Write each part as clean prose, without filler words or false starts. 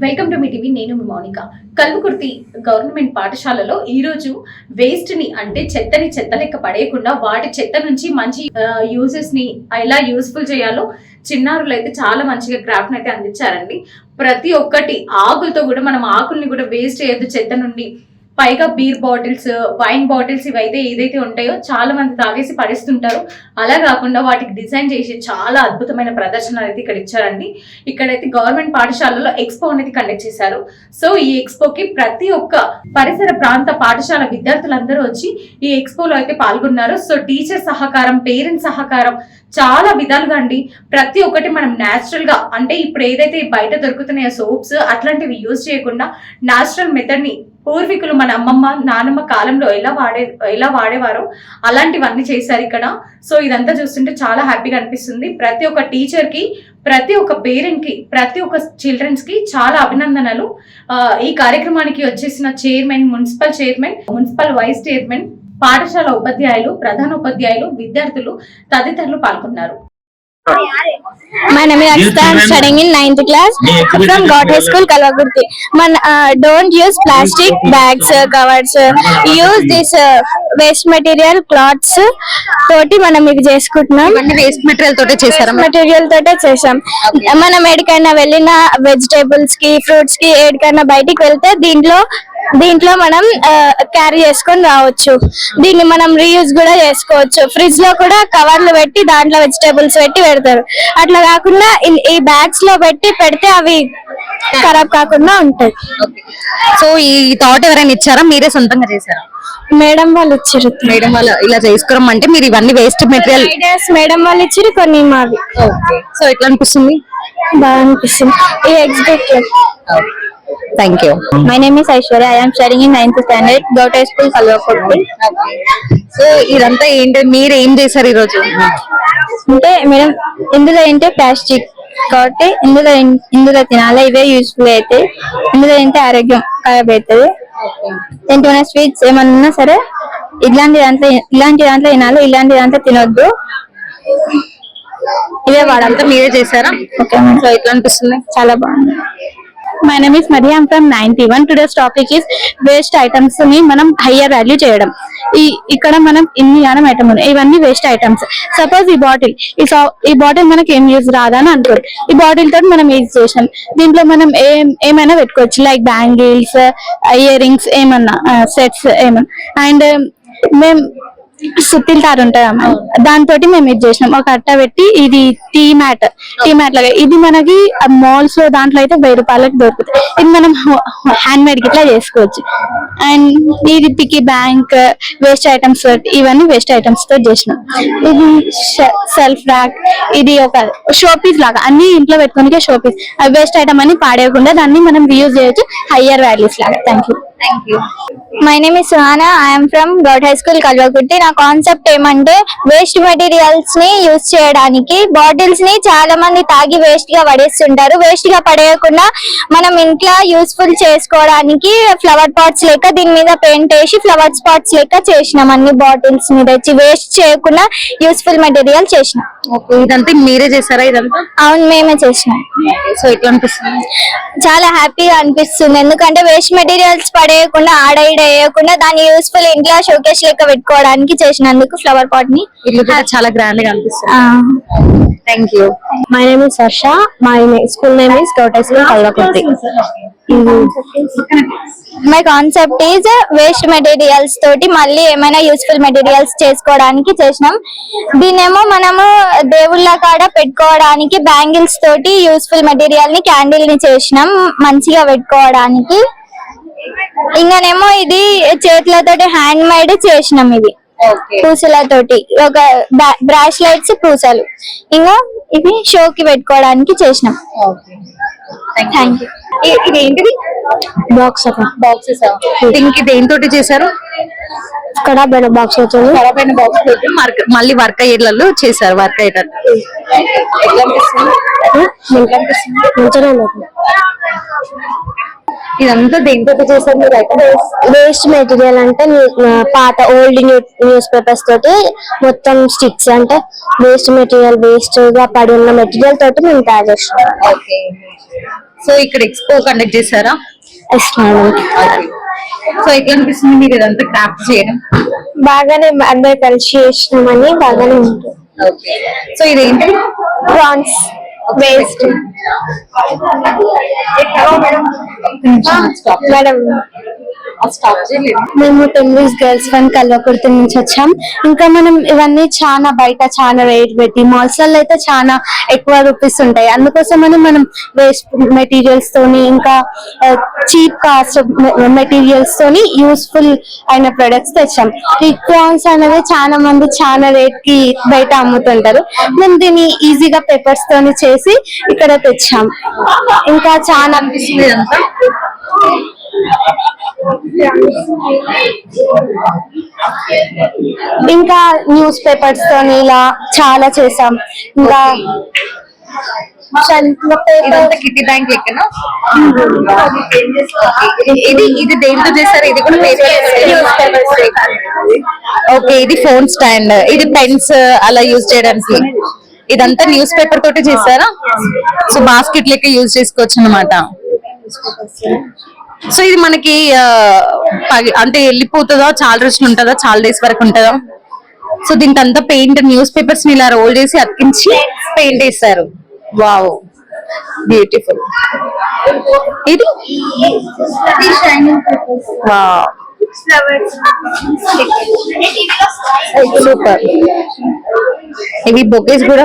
Welcome to me TV. నేను మీ Mounika. Kalwakurthy government పాఠశాలలో ఈ రోజు వేస్ట్ ని అంటే చెత్తని చెత్త లెక్క పడేయకుండా వాటి చెత్త నుంచి మంచి యూజెస్ ని ఎలా యూస్ఫుల్ చేయాలో చిన్నారులు అయితే చాలా మంచిగా క్రాఫ్ట్ అయితే అందించారండి. ప్రతి ఒక్కటి ఆకులతో కూడా మనం ఆకుల్ని కూడా వేస్ట్ చేయొద్దు చెత్త నుండి. పైగా బీర్ బాటిల్స్, వైన్ బాటిల్స్ ఇవైతే ఏదైతే ఉంటాయో చాలా మంది తాగేసి పడేస్తుంటారు. అలా కాకుండా వాటికి డిజైన్ చేసి చాలా అద్భుతమైన ప్రదర్శనలు అయితే ఇక్కడ ఇచ్చారండి. ఇక్కడైతే గవర్నమెంట్ పాఠశాలలో ఎక్స్పో అనేది కండక్ట్ చేశారు. సో ఈ ఎక్స్పోకి ప్రతి ఒక్క పరిసర ప్రాంత పాఠశాల విద్యార్థులందరూ వచ్చి ఈ ఎక్స్పోలో అయితే పాల్గొన్నారు. సో టీచర్ సహకారం, పేరెంట్స్ సహకారం చాలా విధాలుగా అండి. ప్రతి ఒక్కటి మనం న్యాచురల్ గా అంటే ఇప్పుడు ఏదైతే బయట దొరుకుతున్నాయో సోప్స్ అట్లాంటివి యూజ్ చేయకుండా న్యాచురల్ మెథడ్ ని పూర్వీకులు మన అమ్మమ్మ నానమ్మ కాలంలో ఎలా వాడేవారో అలాంటివన్నీ చేశారు ఇక్కడ. సో ఇదంతా చూస్తుంటే చాలా హ్యాపీగా అనిపిస్తుంది. ప్రతి ఒక్క టీచర్ కి, ప్రతి ఒక్క పేరెంట్ కి, ప్రతి ఒక్క చిల్డ్రన్స్ కి చాలా అభినందనలు. ఈ కార్యక్రమానికి వచ్చేసిన చైర్మన్, మున్సిపల్ వైస్ చైర్మన్, పాఠశాల ఉపాధ్యాయులు, ప్రధాన ఉపాధ్యాయులు, విద్యార్థులు తదితరులు పాల్గొన్నారు. My name is Akshita. I'm studying in 9th class from God High School, Kalvakurti. Don't use plastic bags, covers. Use this waste material cloths. తోటి మనం ఇది చేసుకుంటున్నాం. వేస్ట్ మెటీరియల్ తోటే చేశారా? మెటీరియల్ తోటే చేసాం. మనం ఎక్కడికైనా వెళ్ళిన వెజిటేబుల్స్ కి, ఫ్రూట్స్ కి ఎక్కడికైనా బయటికి వెళ్తే దీంట్లో మనం క్యారీ చేసుకొని రావచ్చు. దీన్ని మనం రీయూజ్ కూడా చేసుకోవచ్చు. ఫ్రిడ్జ్ లో కూడా కవర్లు పెట్టి దాంట్లో వెజిటేబుల్స్ పెట్టి పెడతారు. అట్లా కాకుండా ఈ బ్యాగ్స్ లో పెడితే అవి ఖరాబ్ కాకుండా ఉంటాయి. సో ఈ థాట్ ఎవరైనా ఇచ్చారా, మీరే సొంతంగా చేశారా? మేడం వాళ్ళు ఇచ్చారు. మేడం వాళ్ళు ఇలా చేసుకున్నాం అంటే మీరు ఇవన్నీ వేస్ట్ మెటీరియల్ మేడం వాళ్ళు ఇచ్చారు, కొన్ని మావి. సో ఎట్లా అనిపిస్తుంది? బాగా అనిపిస్తుంది. ఈ exhibit. Thank you. My name is Aishwarya. I am studying in 9th standard, God High School, Kalvakurti. So ఇదంతా ఏంటి, మీరు ఏం చేశారు ఈ రోజు? అంటే మేడం ఇందులో ఏంటంటే ప్లాస్టిక్ కాబట్టి ఇందులో తినాలి, ఇవే యూస్ఫుల్ అయితే. ఇందులో ఏంటంటే ఆరోగ్యం ఖరాబ్ అవుతుంది. ఏంటన్నా స్వీట్స్ ఏమన్నా సరే ఇలాంటి దాంట్లో తినాలి, ఇలాంటి దాంట్లో తినొద్దు. ఇవే వాడంతా మీరే చేశారా? ఓకే. సో ఎట్లా అనిపిస్తుంది? చాలా బాగుంది. My name is Maria. I'm from 91. Today's topic is waste items ని మనం హయ్యర్ వాల్యూ చేయడం. ఇక్కడ మనం ఇన్ని ఐటమ్ ఉన్నాయి, ఇవన్నీ వేస్ట్ ఐటమ్స్. సపోజ్ ఈ బాటిల్ మనకి ఏం యూజ్ రాదా అని అనుకోండి. ఈ బాటిల్ తోటి మనం యూజ్ చేసాం. దీంట్లో మనం ఏమైనా పెట్టుకోవచ్చు, లైక్ బ్యాంగిల్స్, ఇయర్ రింగ్స్, ఏమన్నా సెట్స్ ఏమన్నా. అండ్ మేము సుత్తిల తారు ఉంటాయమ్మా, దాంతో మేము ఇది చేసినాం. ఒక అట్ట పెట్టి ఇది టీ మ్యాట్ లాగా. ఇది మనకి మాల్స్ లో దాంట్లో అయితే 1000 రూపాయలకి దొరుకుతుంది. ఇది మనం హ్యాండ్ మేడ్ ఇట్లా చేసుకోవచ్చు. అండ్ ఇది పికీ బ్యాంక్, వేస్ట్ ఐటమ్స్, ఇవన్నీ వేస్ట్ ఐటమ్స్ తో చేసినాం. ఇది సెల్ఫ్ ర్యాక్, ఇది ఒక షో పీస్ లాగా, అన్ని ఇంట్లో పెట్టుకునే షో పీస్. వేస్ట్ ఐటమ్ అని పాడేయకుండా దాన్ని మనం రీయూజ్ చేయొచ్చు హయ్యర్ వాల్యూస్ లాగా. Thank you. My name is Suhana. I'm from Goud high school, Kalwakurthy. నా కాన్సెప్ట్ ఏమంటే వేస్ట్ మెటీరియల్స్ ని యూజ్ చేయడానికి. బాటిల్స్ ని చాలా మంది తాగి వేస్ట్ గా పడేస్తుంటారు. వేస్ట్ గా పడేయకుండా మనం ఇంట్లో యూస్ఫుల్ చేసుకోవడానికి ఫ్లవర్ పాట్స్ లెక్క దీని మీద పెయింట్ వేసి ఫ్లవర్ పాట్స్ లెక్క చేసినాం. అన్ని బాటిల్స్ ని తెచ్చి వేస్ట్ చేయకుండా యూస్ఫుల్ మెటీరియల్ చేసినాం. ఇదంతా మీరే చేశారా? ఇదంతా? అవును, మేమే చేసినాం. సో ఎట్లా అనిపిస్తుంది? చాలా హ్యాపీగా అనిపిస్తుంది. ఎందుకంటే వేస్ట్ మెటీరియల్స్ పడేయకుండా, వేయకుండా దాన్ని యూస్ఫుల్ ఇంట్లో షోకేస్ లెక్క పెట్టుకోవడానికి చేసినందుకు ఫ్లవర్ పాట్ ని ఇల్లు కూడా చాలా గ్రాండ్ గా అనిపిస్తుంది. Thank you. My name is Harsha. My school name is Goud high school, Kalwakurthy. My concept is waste materials తోటి మళ్ళీ ఏమైనా యూస్ఫుల్ మెటీరియల్స్ చేసుకోవడానికి చేసినాం. దీన్నేమో మనము దేవుళ్ళ కాడ పెట్టుకోవడానికి బ్యాంగిల్స్ తోటి యూస్ఫుల్ మెటీరియల్ ని, క్యాండిల్ ని చేసినాం మంచిగా పెట్టుకోవడానికి. ఇంకానేమో ఇది చేతులతోటి హ్యాండ్ మేడ్ చేసినాం. ఇది పూసలతోటి ఒక బ్రాస్లెట్స్, పూసలు, ఇంకా ఇవి షోకి పెట్టుకోవడానికి చేసినాం. Thank you. ఇది ఏంటిది? బాక్సెస్. దీనికి దేంతో చేశారు? ఖరాబ్ అయిన బాక్స్ వచ్చింది. ఖరాబ్ అయిన బాక్స్ మళ్ళీ వర్క్ అయ్యేళ్ళు చేశారు. వర్క్ అయ్యేటట్టు మంచిగా ఉంది. ఇదంతా దేంతో చేశారు మీరు? వేస్ట్ మెటీరియల్ అంటే పాత ఓల్డ్ న్యూస్ పేపర్స్ తోటి మొత్తం స్టిక్స్, అంటే వేస్ట్ మెటీరియల్, వేస్ట్ గా పడి ఉన్న మెటీరియల్ తోటి మేము తయారు చేస్తాం. సో ఇక్కడ ఎక్స్పో కండక్ట్ చేశారా? Yes madam. సో ఎట్లా అనిపిస్తుంది మీరు ఇదంతా క్రాఫ్ట్ చేయడం? బాగానే అందరు కలిసి చేసినామని బాగానే ఉంటుంది. ఓకే, సో ఇదేంటి? Prawns waste madam. మేము 10 వీక్స్ గర్ల్స్ వన్ కల్వకుర్తి నుంచి వచ్చాం. ఇంకా మనం ఇవన్నీ చాలా బయట చాలా రేట్ పెట్టి మాల్స్ లలో అయితే చాలా ఎక్కువ రూపీస్ ఉంటాయి. అందుకోసమని మనం వేస్ట్ మెటీరియల్స్ తోని ఇంకా చీప్ కాస్ట్ మెటీరియల్స్ తోని యూస్ఫుల్ అయిన ప్రొడక్ట్స్ తెచ్చాం. ఈ క్రాన్స్ అనేవి చాలా మంది చాలా రేట్ కి బయట అమ్ముతుంటారు. మేము దీన్ని ఈజీగా పేపర్స్ తోని చేసి ఇక్కడ తెచ్చాం. ఇంకా చాలా అనిపిస్తుంది ఇదంతా. ఇంకా న్యూస్ పేపర్స్ తోని ఇలా చాలా చేసాం. ఇంకా ఇదంతా కిట్టి బ్యాంక్ లెక్కన. ఇది దేంతో చేస్తారు? ఇది కూడా పేపర్. ఓకే, ఇది ఫోన్ స్టాండ్, ఇది పెన్స్ అలా యూజ్ చేయడానికి. ఇదంతా న్యూస్ పేపర్ తోటి చేస్తారా? సో బాస్కెట్ లెక్క యూజ్ చేసుకోవచ్చు అన్నమాట. సో ఇది మనకి అంటే వెళ్ళిపోతుందా, చాలా రోజులు ఉంటుందా, చాలా డేస్ వరకు ఉంటుందా? సో దీనికి అంతా పెయింట్ న్యూస్ పేపర్స్ ని ఇలా రోల్ చేసి అతికించి పెయింట్ వేస్తారు. Wow, beautiful. ఇది వావ్, సూపర్. ఇవి బొకేస్ కూడా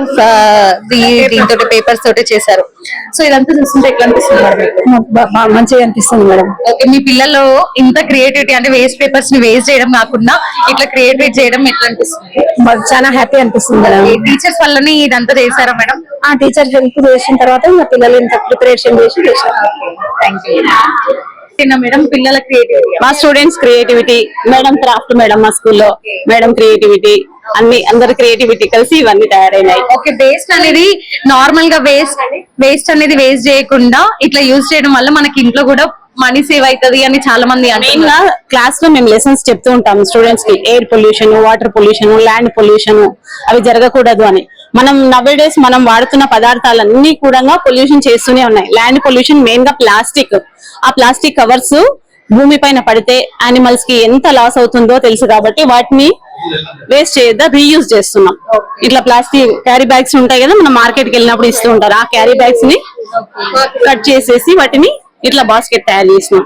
దీంతో పేపర్స్ తోటి చేశారు. సో ఇదంతా చూస్తుంటే ఎట్లా అనిపిస్తుంది మేడం? మంచిగా అనిపిస్తుంది మేడం. ఓకే, మీ పిల్లలు ఇంత క్రియేటివిటీ అంటే వేస్ట్ పేపర్స్ ని వేస్ట్ చేయడం కాకుండా ఇట్లా క్రియేటివిటీ చేయడం ఎట్లా అనిపిస్తుంది? చాలా హ్యాపీ అనిపిస్తుంది మేడం. టీచర్స్ వల్లనే ఇదంతా చేశారా మేడం? ఆ టీచర్ హెల్ప్ చేసిన తర్వాత మా పిల్లలు ఇంత ప్రిపరేషన్ చేసి చేశారు. Thank you madam. పిల్లల క్రియేటివిటీ, మా students creativity, madam craft madam మా స్కూల్లో, మేడం క్రియేటివిటీ, అన్ని అందరు క్రియేటివిటీ కలిసి ఇవన్నీ తయారైనాయి. ఓకే, వేస్ట్ అనేది నార్మల్ గా వేస్ట్ అనేది వేస్ట్ చేయకుండా ఇట్లా యూజ్ చేయడం వల్ల మనకి ఇంట్లో కూడా మనీ సేవ్ అవుతుంది అని చాలా మంది. మెయిన్ గా క్లాస్ లో మేము లెసన్స్ చెప్తూ ఉంటాం స్టూడెంట్స్ కి, air pollution, water pollution, land pollution అవి జరగకూడదు అని. మనం నవేడేస్ మనం వాడుతున్న పదార్థాలన్నీ కూడా పొల్యూషన్ చేస్తూనే ఉన్నాయి. ల్యాండ్ పొల్యూషన్ మెయిన్ గా ప్లాస్టిక్. ఆ ప్లాస్టిక్ కవర్స్ భూమి పైన పడితే యానిమల్స్ కి ఎంత లాస్ అవుతుందో తెలుసు కాబట్టి వాటిని వేస్ట్ చేయొద్దా, రీయూజ్ చేస్తున్నాం. ఇట్లా ప్లాస్టిక్ క్యారీ బ్యాగ్స్ ఉంటాయి కదా, మనం మార్కెట్ కి వెళ్ళినప్పుడు ఇస్తూ ఉంటారు. ఆ క్యారీ బ్యాగ్స్ ని కట్ చేసేసి వాటిని ఇట్లా బాస్కెట్ తయారు చేసినాం.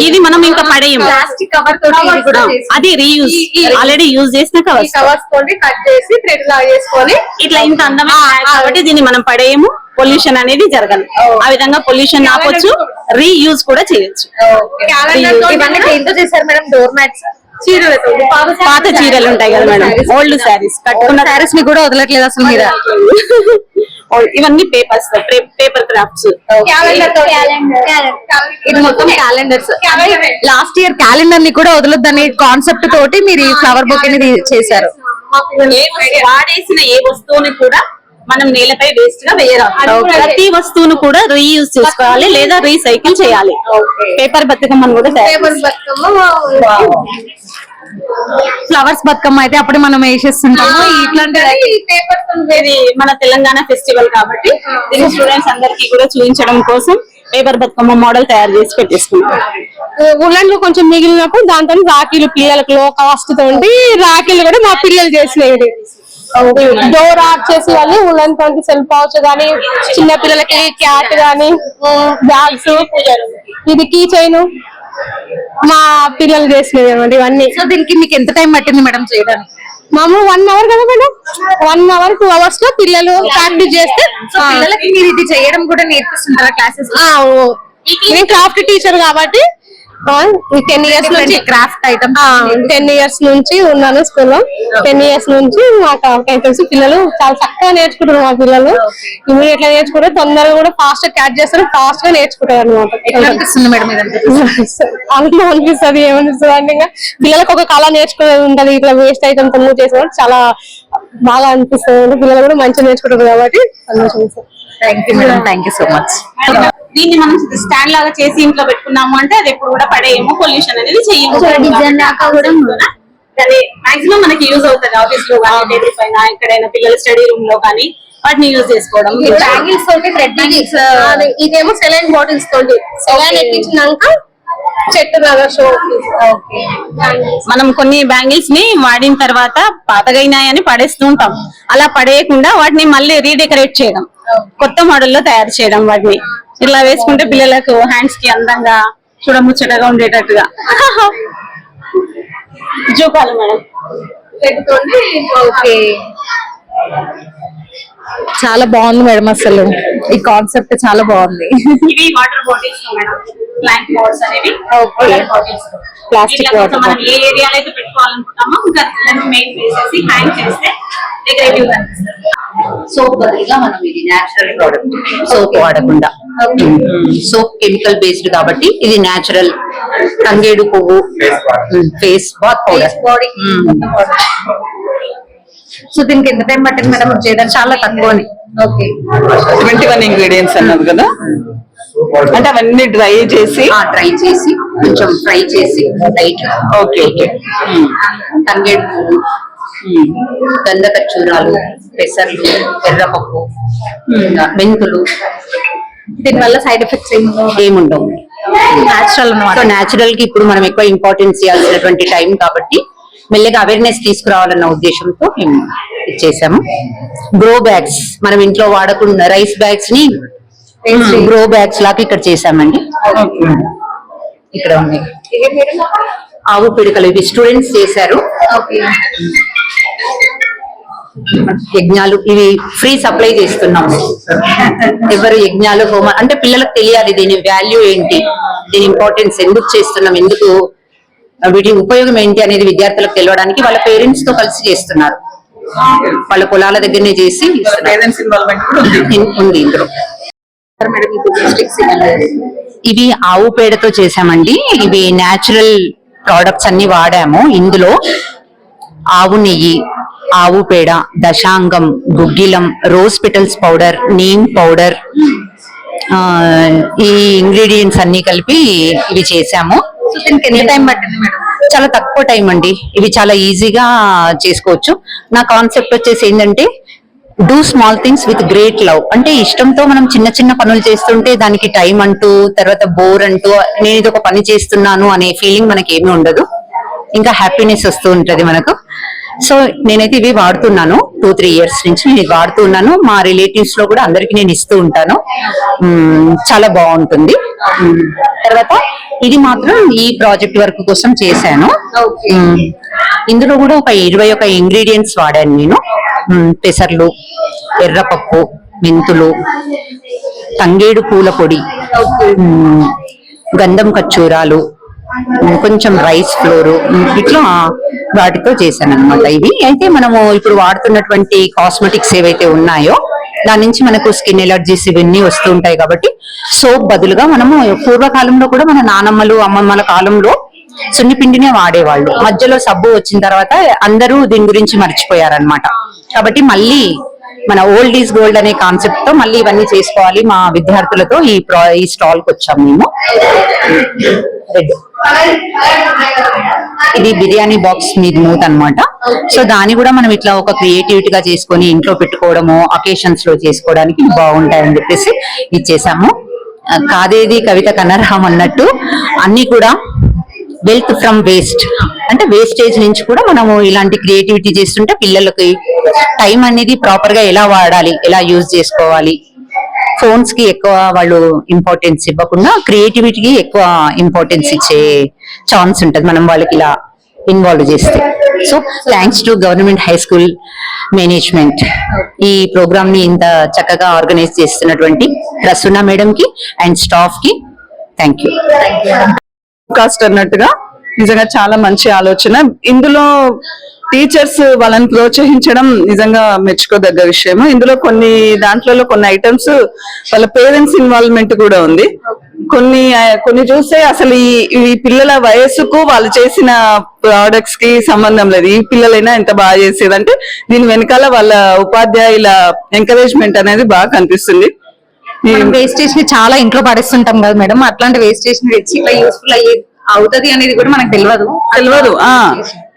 ఇది మనం ఇంకా పడేయం. ప్లాస్టిక్ కవర్ తోటి అది రీయూజ్, ఆల్రెడీ యూజ్ చేసిన కవర్స్ తోటి కట్ చేసి థ్రెడ్ లా చేసుకొని ఇట్లా ఇంత అందమైన కాబట్టి దీన్ని మనం పడేయము. పొల్యూషన్ అనేది జరగదు. ఆ విధంగా పొల్యూషన్ ఆపొచ్చు, రీయూజ్ కూడా చేయొచ్చు. ఏంటో చేశారు మేడం? డోర్ మ్యాట్స్, చీరలతో, పాత చీరలు ఉంటాయి కదా మేడం, ఓల్డ్ శారీస్, కట్టుకున్న శారీస్ ని కూడా వదలట్లేదు అసలు మీద. ఇవన్నీ పేపర్స్, పేపర్ క్రాఫ్ట్స్. ఇది మొత్తం క్యాలెండర్స్. లాస్ట్ ఇయర్ క్యాలెండర్ ని కూడా వదలొద్దనే కాన్సెప్ట్ తోటి మీరు ఈ ఫ్లవర్ బొకే ని చేశారు. వాడేసిన ఏ వస్తువుని కూడా మనం నేలపై వేస్ట్ గా వేయరాదు. ప్రతి వస్తువును కూడా రీయూజ్ చేసుకోవాలి లేదా రీసైకిల్ చేయాలి. పేపర్ బతుకమ్మను కూడా ఫ్లవర్స్ బతుకమ్మ అయితే అప్పుడు మనం వేసేస్తుంటాము. ఇట్లాంటి మన తెలంగాణ ఫెస్టివల్ కాబట్టి దీన్ని స్టూడెంట్స్ అందరికీ కూడా చూపించడం కోసం పేపర్ బతుకమ్మ మోడల్ తయారు చేసి పెట్టేసుకున్నాం. ఉలన్ లో కొంచెం మిగిలినప్పుడు దాంతో రాఖీలు పిల్లలకు లో కాస్ట్ తోటి రాఖీలు కూడా మా పిల్లలు చేసినవి. డోర్ ఆర్ట్ చేసి వాళ్ళు ఉలన్ తోటి సెల్ఫ్ పౌచ్ గానీ, చిన్న పిల్లలకి క్యాట్ గానీ, బ్యాగ్స్, ఇది కీ చైన్ మా పిల్లలు చేసినవి అన్నమాట ఇవన్నీ. సో దీనికి మీకు ఎంత టైం పట్టింది మేడం చేయడానికి? మామూలు 1 అవర్ కదా మేడం, 1 అవర్ 2 అవర్స్ లో పిల్లలు ప్రాక్టీస్ చేస్తే. పిల్లలకి మీరు ఇది చేయడం కూడా నేర్పిస్తుంటారా క్లాసెస్? నేను క్రాఫ్ట్ టీచర్ కాబట్టి 10 ఇయర్స్ నుంచి క్రాఫ్ట్ ఐటమ్స్ 10 ఇయర్స్ నుంచి ఉన్నాను స్కూల్లో. 10 ఇయర్స్ నుంచి మాకు ఐటమ్స్ పిల్లలు చాలా చక్కగా నేర్చుకుంటారు. మా పిల్లలు ఇమీడియట్ గా నేర్చుకుంటారు, తొందరగా కూడా ఫాస్ట్ గా క్యాచ్ చేస్తారు, ఫాస్ట్ గా నేర్చుకుంటారు అనమాట. అనిపిస్తుంది మేడం అందులో అనిపిస్తుంది ఏమనిపిస్తుంది అంటే ఇంకా పిల్లలకు ఒక కళ నేర్చుకునేది ఉంటది. ఇట్లా వేస్ట్ ఐటమ్ తొమ్మిది చేసేవాడు చాలా బాగా అనిపిస్తుంది. పిల్లలు కూడా మంచిగా నేర్చుకుంటారు కాబట్టి సంతోషం. Thank you madam, thank you so much. దీన్ని మనం స్టాండ్ లాగా చేసి ఇంట్లో పెట్టుకున్నాము అంటే అది ఎప్పుడు కూడా పడేయము, పొల్యూషన్ అనేది చెయ్యము. మాక్సిమం మనకి యూజ్ అవుతుంది ఆఫీస్ లో కానీ, టేబుల్ పైన, ఎక్కడైనా పిల్లల స్టడీ రూమ్ లో కానీ వాటిని యూజ్ చేసుకోవడం. బ్యాంగిల్స్ తోటి థ్రెడ్ ఇదేమో సెలైన్ బాటిల్స్ తోటి సెలైన్ ఎక్కించినాక చెట్టు లాగా షో. మనం కొన్ని బ్యాంగిల్స్ ని వాడిన తర్వాత పాతగైనాయని పడేస్తూ ఉంటాం. అలా పడేయకుండా వాటిని మళ్ళీ రీడెకరేట్ చేయడం, కొత్త మోడల్లో తయారు చేయడం. వాటిని ఇలా వేసుకుంటే పిల్లలకు హ్యాండ్స్ కి అందంగా చూడముచ్చటగా ఉండేటట్టుగా. జోకాలు మేడం. ఓకే, చాలా బాగుంది మేడం, అసలు ఈ కాన్సెప్ట్ చాలా బాగుంది. ఇవి water bottles madam, plant bottles అనేవి. ప్లాస్టిక్ వాటర్ మనం ఏ ఏరియాలో అయితే పెట్టుకోవాలనుకుంటామో ఇంకా మెయిన్ వేసేసి హ్యాంగ్ చేస్తే డెకరేటివ్ కనిపిస్తుంది. సోప్ బదులుగా మనం ఇది నేచురల్ ప్రోడక్ట్, సోప్ వాడకుండా. సోప్ కెమికల్ బేస్డ్ కాబట్టి ఇది నేచురల్. తంగేడు పువ్వు ఫేస్ బాత్ పౌడర్. సో దీనికి ఎంత టైం పట్టింది మేడం చేయడానికి? చాలా తక్కువని. ఓకే, 21 ఇంగ్రీడియంట్స్ అన్నది కదా, అంటే అవన్నీ డ్రై చేసి డ్రై చేసి కొంచెం ఫ్రై చేసి లైట్. Okay okay. తంగేడు పువ్వు, గంధ కచ్చూరాలు, పెసర్లు, ఎర్రపప్పు, మెంతులు. దీనివల్ల సైడ్ ఎఫెక్ట్స్ ఏముండవు. నేచురల్ సో నేచురల్ కి ఇప్పుడు మనం ఎక్కువ ఇంపార్టెన్స్ ఇవ్వాల్సినటువంటి టైం కాబట్టి మెల్లగా అవేర్నెస్ తీసుకురావాలన్న ఉద్దేశంతో మేము ఇచ్చేసాము. గ్రో బ్యాగ్స్ మనం ఇంట్లో వాడకుండా రైస్ బ్యాగ్స్ ని గ్రో బ్యాగ్స్ లాగా ఇక్కడ చేసామండి. ఇక్కడ ఉన్నాయి ఆవు పిడకలు, ఇవి స్టూడెంట్స్ చేశారు. యజ్ఞాలు ఇవి ఫ్రీ సప్లై చేస్తున్నాము. ఎవరు యజ్ఞాలు హోమ అంటే పిల్లలకు తెలియాలి దీని వాల్యూ ఏంటి, దీని ఇంపార్టెన్స్ ఎందుకు చేస్తున్నాం, ఎందుకు వీటి ఉపయోగం ఏంటి అనేది విద్యార్థులకు తెలియడానికి వాళ్ళ పేరెంట్స్ తో కలిసి చేస్తున్నారు. వాళ్ళ పొలాల దగ్గరనే చేసి పేరెంట్స్ ఇన్వాల్వ్మెంట్ కూడా ఉంది ఇందులో. ఇవి ఆవు పేడతో చేసామండి. ఇవి నేచురల్ ప్రోడక్ట్స్ అన్ని వాడాము. ఇందులో ఆవు నెయ్యి, ఆవు పేడ, దశాంగం, గుగ్గిలం, rose petals powder, neem powder, ఈ ఇంగ్రీడియంట్స్ అన్ని కలిపి ఇవి చేసాము. ఎంత టైం పట్టింది మేడం? చాలా తక్కువ టైం అండి. ఇవి చాలా ఈజీగా చేసుకోవచ్చు. నా కాన్సెప్ట్ వచ్చేసి ఏంటంటే do small things with great love. అంటే ఇష్టంతో మనం చిన్న చిన్న పనులు చేస్తుంటే దానికి టైం అంటూ తర్వాత బోర్ అంటూ నేను ఇది ఒక పని చేస్తున్నాను అనే ఫీలింగ్ మనకి ఏమీ ఉండదు. ఇంకా హ్యాపీనెస్ వస్తూ ఉంటది మనకు. సో నేనైతే ఇవి వాడుతున్నాను 2-3 ఇయర్స్ నుంచి నేను ఇది వాడుతూ ఉన్నాను. మా రిలేటివ్స్ లో కూడా అందరికి నేను ఇస్తూ ఉంటాను. చాలా బాగుంటుంది. తర్వాత ఇది మాత్రం ఈ ప్రాజెక్ట్ వర్క్ కోసం చేశాను. ఇందులో కూడా ఒక 21 ఇంగ్రీడియంట్స్ వాడాను నేను. పెసర్లు, ఎర్రపప్పు, మెంతులు, తంగేడు పూల పొడి, గంధం కచ్చూరాలు, కొంచెం రైస్ ఫ్లోర్, ఇట్లా వాటితో చేశాను అనమాట. ఇవి అయితే మనము ఇప్పుడు వాడుతున్నటువంటి కాస్మెటిక్స్ ఏవైతే ఉన్నాయో దాని నుంచి మనకు స్కిన్ ఎలర్జీస్ ఇవన్నీ వస్తూ ఉంటాయి కాబట్టి సోప్ బదులుగా మనము పూర్వకాలంలో కూడా మన నానమ్మలు అమ్మమ్మల కాలంలో సున్నిపిండినే వాడేవాళ్ళు. మధ్యలో సబ్బు వచ్చిన తర్వాత అందరూ దీని గురించి మర్చిపోయారనమాట. కాబట్టి మళ్ళీ మన ఓల్డ్ ఈజ్ గోల్డ్ అనే కాన్సెప్ట్ తో మళ్ళీ ఇవన్నీ చేసుకోవాలి మా విద్యార్థులతో ఈ స్టాల్ కి వచ్చాము మేము. ఇది బిర్యానీ బాక్స్ మీద మూత అన్నమాట. సో దాన్ని కూడా మనం ఇట్లా ఒక క్రియేటివిటీ గా చేసుకొని ఇంట్లో పెట్టుకోవడము, అకేషన్స్ లో చేసుకోవడానికి బాగుంటాయని చెప్పేసి ఇచ్చేసాము. కాదేది కవిత కనర్హం అన్నట్టు అన్ని కూడా వెల్త్ ఫ్రమ్ వేస్ట్, అంటే వేస్టేజ్ నుంచి కూడా మనము ఇలాంటి క్రియేటివిటీ చేస్తుంటే పిల్లలకి టైం అనేది ప్రాపర్ గా ఎలా వాడాలి, ఎలా యూజ్ చేసుకోవాలి, ఫోన్స్ కి ఎక్కువ వాళ్ళు ఇంపార్టెన్స్ ఇవ్వకుండా క్రియేటివిటీకి ఎక్కువ ఇంపార్టెన్స్ ఇచ్చే ఛాన్స్ ఉంటది మనం వాళ్ళకి ఇలా ఇన్వాల్వ్ చేస్తే. So thanks to government high school management ఈ ప్రోగ్రామ్ ని ఇంత చక్కగా ఆర్గనైజ్ చేస్తున్నటువంటి ప్రసూన మేడం కి అండ్ స్టాఫ్ కి థ్యాంక్ యూ. కాస్ట్ అన్నట్టుగా నిజంగా చాలా మంచి ఆలోచన. ఇందులో టీచర్స్ వాళ్ళని ప్రోత్సహించడం నిజంగా మెచ్చుకోదగ్గ విషయము. ఇందులో కొన్ని ఐటమ్స్ వాళ్ళ పేరెంట్స్ ఇన్వాల్వ్మెంట్ కూడా ఉంది. కొన్ని చూస్తే అసలు ఈ పిల్లల వయస్సుకు వాళ్ళు చేసిన ప్రోడక్ట్స్ కి సంబంధం లేదు. ఈ పిల్లలైనా ఎంత బాగా చేసేదంటే దీని వెనకాల వాళ్ళ ఉపాధ్యాయుల ఎంకరేజ్మెంట్ అనేది బాగా కనిపిస్తుంది. వేస్టేజ్ ని చాలా ఇంట్లో పడేస్తుంటాం కదా మేడం, అట్లాంటి వేస్టేజ్ ని తెచ్చి ఇట్లా యూస్ఫుల్ అవుతుంది అనేది కూడా మనకు తెలియదు.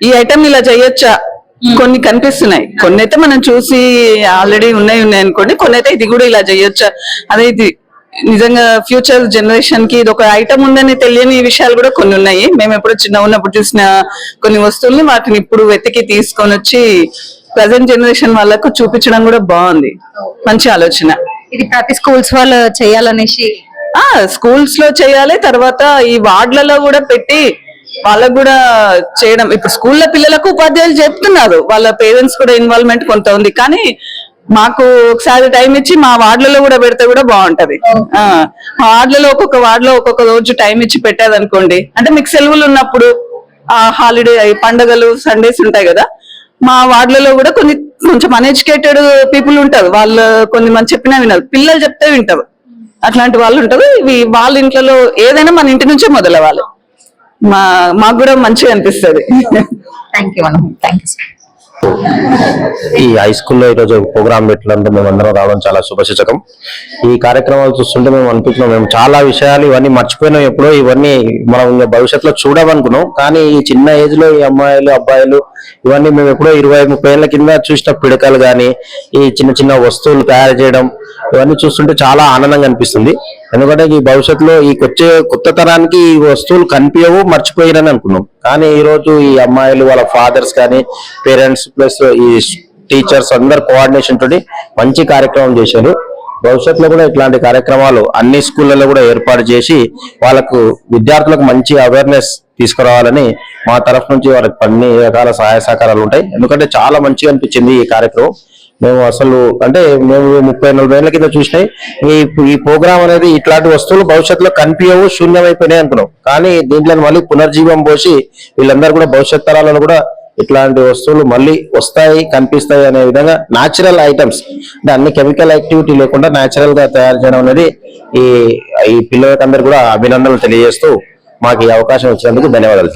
ఈ ఐటమ్ ఇలా చేయొచ్చా, కొన్ని కనిపిస్తున్నాయి, కొన్ని అయితే మనం చూసి ఆల్రెడీ ఉన్నాయి అనుకోండి, కొన్ని అయితే ఇది కూడా ఇలా చేయొచ్చా, అదే ఇది నిజంగా ఫ్యూచర్ జనరేషన్ కి ఇది ఒక ఐటమ్ ఉందని తెలియని విషయాలు కూడా కొన్ని ఉన్నాయి. మేము ఎప్పుడు చిన్న ఉన్నప్పుడు చూసిన కొన్ని వస్తువుల్ని వాటిని ఇప్పుడు వెతికి తీసుకొని వచ్చి ప్రజెంట్ జనరేషన్ వాళ్ళకు చూపించడం కూడా బాగుంది, మంచి ఆలోచన. ఇది ప్రతి స్కూల్స్ వాళ్ళు చేయాలనేసి స్కూల్స్ లో చేయాలి, తర్వాత ఈ వార్డులలో కూడా పెట్టి వాళ్ళకు కూడా చేయడం. ఇప్పుడు స్కూల్లో పిల్లలకు ఉపాధ్యాయులు చెప్తున్నారు, వాళ్ళ పేరెంట్స్ కూడా ఇన్వాల్వ్మెంట్ కొంత ఉంది, కానీ మాకు ఒకసారి టైం ఇచ్చి మా వార్డులలో కూడా పెడితే కూడా బాగుంటది. మా వార్డులలో ఒక్కొక్క వార్డులో ఒక్కొక్క రోజు టైం ఇచ్చి పెట్టేదనుకోండి, అంటే మీకు సెలవులు ఉన్నప్పుడు హాలిడే పండుగలు సండేస్ ఉంటాయి కదా, మా వార్డులలో కూడా కొంచెం అన్ఎడ్యుకేటెడ్ పీపుల్ ఉంటారు, వాళ్ళు కొన్ని మంది చెప్పినా వినరు, పిల్లలు చెప్తే వింటారు, అట్లాంటి వాళ్ళు ఉంటారు. ఇవి వాళ్ళ ఇంట్లో ఏదైనా మన ఇంటి నుంచే మొదలవ్వాలి, మాకు కూడా మంచిగా అనిపిస్తుంది. Thank you madam, thank you. ఈ హై స్కూల్లో ఈరోజు ప్రోగ్రామ్ పెట్టినందుకు మేము అందరం రావడం చాలా శుభసూచకం. ఈ కార్యక్రమాలు చూస్తుంటే మేము అనిపించినాం, మేము చాలా విషయాలు ఇవన్నీ మర్చిపోయినాం, ఎప్పుడో ఇవన్నీ మనం ఇంకా భవిష్యత్తులో చూడమనుకున్నాం, కానీ ఈ చిన్న ఏజ్ లో ఈ అమ్మాయిలు అబ్బాయిలు ఇవన్నీ మేము ఎప్పుడో 20-30 ఏళ్ల కింద చూసిన పిడకలు కానీ ఈ చిన్న చిన్న వస్తువులు తయారు చేయడం ఇవన్నీ చూస్తుంటే చాలా ఆనందంగా అనిపిస్తుంది. ఎందుకంటే ఈ భవిష్యత్తులో ఈ వచ్చే కొత్త తరానికి ఈ వస్తువులు కనిపించవు, మర్చిపోయారని అనుకున్నాం, కానీ ఈ రోజు ఈ అమ్మాయిలు వాళ్ళ ఫాదర్స్ కానీ పేరెంట్స్ ప్లస్ ఈ టీచర్స్ అందరు కోఆర్డినేషన్ తోటి మంచి కార్యక్రమం చేశారు. భవిష్యత్తులో కూడా ఇట్లాంటి కార్యక్రమాలు అన్ని స్కూళ్ళలో కూడా ఏర్పాటు చేసి వాళ్ళకు విద్యార్థులకు మంచి అవేర్నెస్ తీసుకురావాలని మా తరఫు నుంచి వాళ్ళకి అన్ని రకాల సహాయ సహకారాలు ఉంటాయి. ఎందుకంటే చాలా మంచిగా అనిపించింది ఈ కార్యక్రమం. మేము అసలు అంటే మేము 30-40 ఏళ్ల కింద చూసినాయి ఈ ప్రోగ్రామ్ అనేది ఇట్లాంటి వస్తువులు భవిష్యత్తులో కనిపించవు, శూన్యమైపోయినాయి అనుకున్నాం, కానీ దీంట్లో మళ్ళీ పునర్జీవం పోసి వీళ్ళందరూ కూడా భవిష్యత్ తరాలను కూడా ఇట్లాంటి వస్తువులు మళ్ళీ వస్తాయి కనిపిస్తాయి అనే విధంగా న్యాచురల్ ఐటమ్స్ అంటే అన్ని కెమికల్ యాక్టివిటీ లేకుండా న్యాచురల్ గా తయారు చేయడం అనేది ఈ పిల్లలకందరూ కూడా అభినందనలు తెలియజేస్తూ మాకు ఈ అవకాశం ఇచ్చినందుకు ధన్యవాదాలు.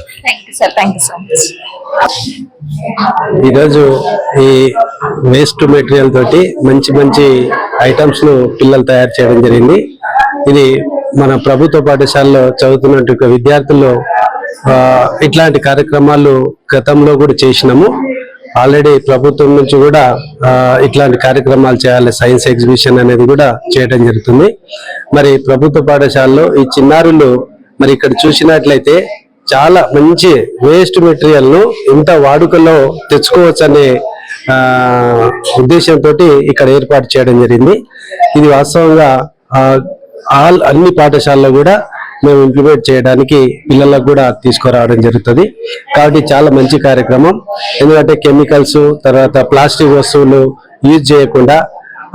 ఈరోజు ఈ వేస్ట్ మెటీరియల్ తోటి మంచి మంచి ఐటమ్స్ ను పిల్లలు తయారు చేయడం జరిగింది. ఇది మన ప్రభుత్వ పాఠశాలలో చదువుతున్నట్టు విద్యార్థుల్లో ఇట్లాంటి కార్యక్రమాలు గతంలో కూడా చేసినాము. ఆల్రెడీ ప్రభుత్వం నుంచి కూడా ఇట్లాంటి కార్యక్రమాలు చేయాలి, సైన్స్ ఎగ్జిబిషన్ అనేది కూడా చేయడం జరుగుతుంది. మరి ప్రభుత్వ పాఠశాలలో ఈ చిన్నారులు మరి ఇక్కడ చూసినట్లయితే చాలా మంచి వేస్ట్ మెటీరియల్ ను ఇంత వాడుకలో తెచ్చుకోవచ్చు అనే ఉద్దేశంతో ఇక్కడ ఏర్పాటు చేయడం జరిగింది. ఇది వాస్తవంగా అన్ని పాఠశాలలో కూడా మేము ఇంప్లిమెంట్ చేయడానికి పిల్లలకు కూడా తీసుకురావడం జరుగుతుంది. కాబట్టి చాలా మంచి కార్యక్రమం. ఎందుకంటే కెమికల్స్ తర్వాత ప్లాస్టిక్ వస్తువులు యూజ్ చేయకుండా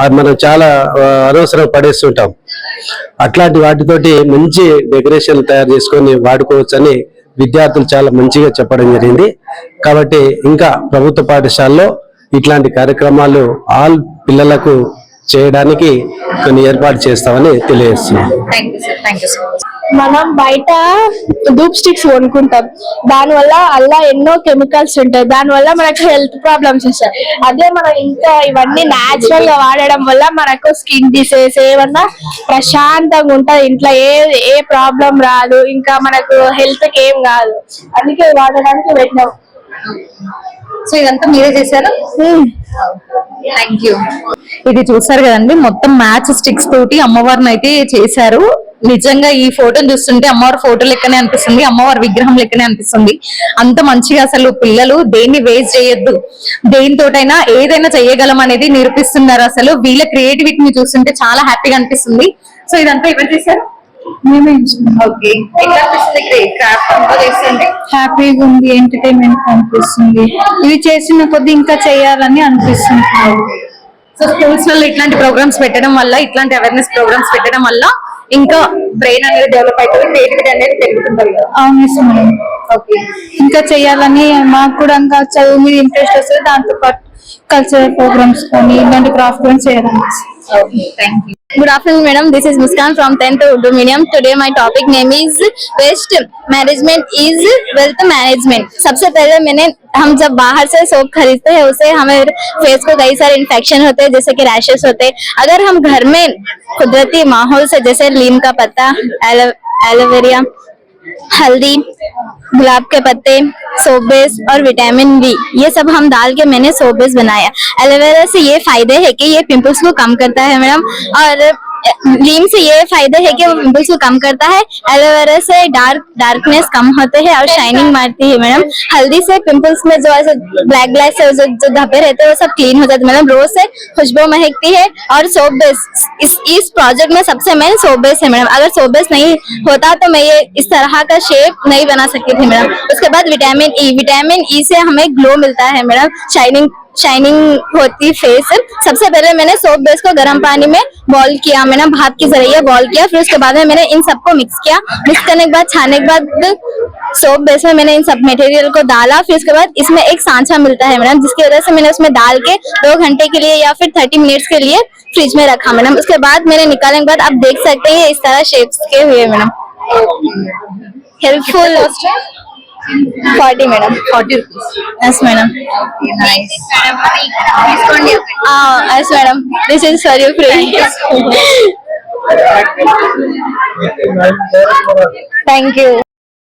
అది మనం చాలా అనవసరం పడేస్తుంటాం, అట్లాంటి వాటితోటి మంచి డెకరేషన్ తయారు చేసుకొని వాడుకోవచ్చని విద్యార్థులు చాలా మంచిగా చెప్పడం జరిగింది. కాబట్టి ఇంకా ప్రభుత్వ పాఠశాలలో ఇట్లాంటి కార్యక్రమాలు ఆల్ పిల్లలకు చేయడానికి కొన్ని ఏర్పాటు చేస్తామని తెలియజేస్తున్నాం. మనం బయట ధూప్ స్టిక్స్ కొనుక్కుంటాం, దానివల్ల అలా ఎన్నో కెమికల్స్ ఉంటాయి, దానివల్ల మనకు హెల్త్ ప్రాబ్లమ్స్ వస్తాయి. అదే మనం ఇంకా ఇవన్నీ న్యాచురల్ గా వాడడం వల్ల మనకు స్కిన్ డిసీజ్ ఏమన్నా ప్రశాంతంగా ఉంటది, ఇంట్లో ఏ ప్రాబ్లం రాదు, ఇంకా మనకు హెల్త్ కి ఏం కాదు, అందుకే వాడడానికి పెట్టినాం. సో ఇదంతా మీరే చేశారు? Thank you. ఇది చూసారు కదండి, మొత్తం మ్యాచ్ స్టిక్స్ తోటి అమ్మవారిని అయితే చేశారు. నిజంగా ఈ ఫోటోని చూస్తుంటే అమ్మవారి ఫోటో లెక్కనే అనిపిస్తుంది, అమ్మవారి విగ్రహం లెక్కనే అనిపిస్తుంది. అంత మంచిగా అసలు పిల్లలు దేన్ని వేస్ట్ చేయొద్దు, దేనితోటైనా ఏదైనా చేయగలం అనేది నిరూపిస్తున్నారు. అసలు వీళ్ళ క్రియేటివిటీని చూస్తుంటే చాలా హ్యాపీగా అనిపిస్తుంది. సో ఇదంతా ఎవరు చేశారు? ఓకే, హ్యాపీగా ఉంది, ఎంటర్టైన్మెంట్ అనిపిస్తుంది, ఇవి చేసిన కొద్ది ఇంకా చేయాలని అనిపిస్తుంది. సో స్కూల్స్ లో ఇట్లాంటి ప్రోగ్రామ్స్ పెట్టడం వల్ల, ఇట్లాంటి అవేర్నెస్ ప్రోగ్రామ్స్ పెట్టడం వల్ల ఇంకా బ్రెయిన్ అనేది డెవలప్ అవుతుంది, క్రియేటివిటీ అనేది పెరుగుతుంటది కదా. అవును, ఓకే, ఇంకా చేయాలని మాకు కూడా ఇంకా చదువు మీద ఇంట్రెస్ట్ వస్తుంది, దాంతో పాటు కల్చరల్ ప్రోగ్రామ్స్ కానీ ఇలాంటి క్రాఫ్ట్ కానీ చేయాలని. Okay, thank you. Good afternoon, madam. This is Muskan from 10th Urdu Medium. Today my topic name is waste management is wealth management. सबसे पहले हम जब बाहर से सोप खरीदते हैं उसे हमें फेस को कई सारे इन्फेक्शन होते हैं, जैसे कि रैशेस होते हैं. अगर हम घर में कुदरती माहौल से जैसे नीम का पत्ता, एलोवेरा, हल्दी, गुलाब के पत्ते, सोप बेस और विटामिन बी, ये सब हम डाल के मैंने सोप बेस बनाया। एलोवेरा से ये फायदे है कि ये पिंपल्स को कम करता है मैडम, और नीम से ये फायदा है कि वो पिंपल्स को कम करता है। एलोवेरा से डार्कनेस कम होते हैं और शाइनिंग मारती है मैडम। हल्दी से पिंपल्स में जो ऐसे ब्लैक ब्लैक से जो धब्बे रहते हैं वो सब क्लीन हो जाते हैं मैडम। रोज से खुशबू महकती है। और सोप बेस इस प्रोजेक्ट में सबसे मेन सोप बेस है मैडम। अगर सोप बेस नहीं होता तो मैं ये इस तरह का शेप नहीं बना सकती थी मैडम। उसके बाद विटामिन ई से हमें ग्लो मिलता है मैडम, शाइनिंग होती फेस। सबसे पहले मैंने सोप बेस को गर्म पानी में बॉईल किया मैंने, भाप के जरिए बॉईल किया। फिर उसके बाद में मैंने इन सबको मिक्स किया। मिक्स करने के बाद छानने के बाद सोप बेस में मैंने इन सब मटेरियल को डाला। फिर उसके बाद इसमें एक सांचा मिलता है मैडम, जिसकी वजह से मैंने उसमें डाल के 2 घंटे के लिए या फिर 30 मिनट्स के लिए फ्रिज में रखा मैडम। उसके बाद मैंने निकालने के बाद आप देख सकते हैं इस तरह शेप्स के हुए madam. Helpful 40 madam, 40 yes madam. Yes madam, this is for you free. Thank you.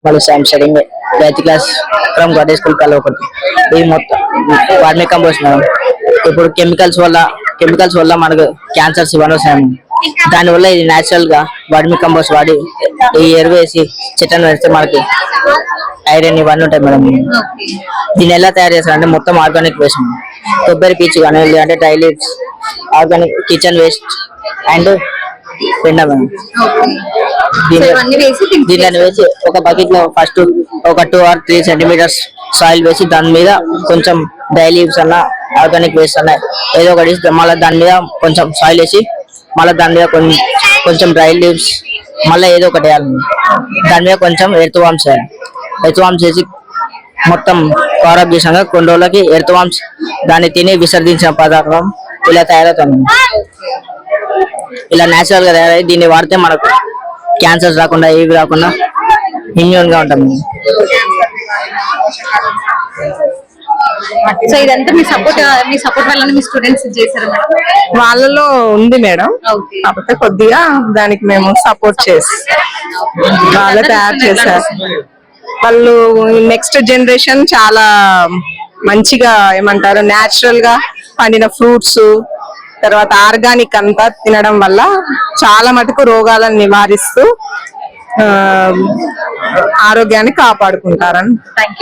I'm studying 8th class from Goddess School Kalapati. ఇది మొత్తం వర్మి కంపోస్ట్ మేడం. ఇప్పుడు కెమికల్స్ వల్ల మనకు క్యాన్సర్స్ ఇవన్నీ వస్తాయి. దానివల్ల ఇది నేచురల్ గా వర్మి కంపోస్ట్ వాడి ఈ ఎరువు వేసి చెట్లను వేస్తే మనకి ఐరన్ ఇవన్నీ ఉంటాయి మేడం. దీన్ని ఎలా తయారు చేస్తారంటే మొత్తం ఆర్గానిక్ వేస్ట్, కొబ్బరి పీచు కానీ లేదంటే dry leaves, organic kitchen waste and పెండ మేడం. దీన్ని వేసి ఒక బకెట్ లో ఫస్ట్ ఒక 2 or 3 సెంటీమీటర్స్ సాయిల్ వేసి దాని మీద కొంచెం డ్రై లీవ్స్ అన్న ఆర్గానిక్ వేస్ట్ అన్న ఏదో ఒకటి, మళ్ళీ దాని మీద కొంచెం సాయిల్ వేసి మళ్ళీ దాని మీద కొంచెం డ్రై లీవ్స్ మళ్ళీ ఏదో ఒకటి వేయాలి. దాని మీద కొంచెం ఎర్త్ వామ్స్ వేయాలి. ఎర్త్ వామ్స్ వేసి మొత్తం కవరప్ చేసాక కొన్ని రోజులకి ఎర్త్ వామ్స్ దాన్ని తిని విసర్జించిన పదార్థం ఇలా తయారవుతుంది. ఇలా నేచురల్ గా తయారై దీన్ని వాడితే మనకు క్యాన్సర్స్ రాకుండా ఏవి రాకుండా ఇమ్యూన్ గా ఉంటాం. సో ఇదంతా మీ సపోర్ట్ వల్ల మీ స్టూడెంట్స్ చేశారు మేడం? వాళ్ళలో ఉంది మేడం, కాకపోతే కొద్దిగా దానికి మేము సపోర్ట్ చేసి వాళ్ళే తయారు చేశారు. వాళ్ళు నెక్స్ట్ జనరేషన్ చాలా మంచిగా ఏమంటారు నేచురల్ గా పండిన ఫ్రూట్స్ తర్వాత ఆర్గానిక్ అంతా తినడం వల్ల చాలా మటుకు రోగాలను నివారిస్తూ ఆరోగ్యాన్ని కాపాడుకుంటారని. Thank you.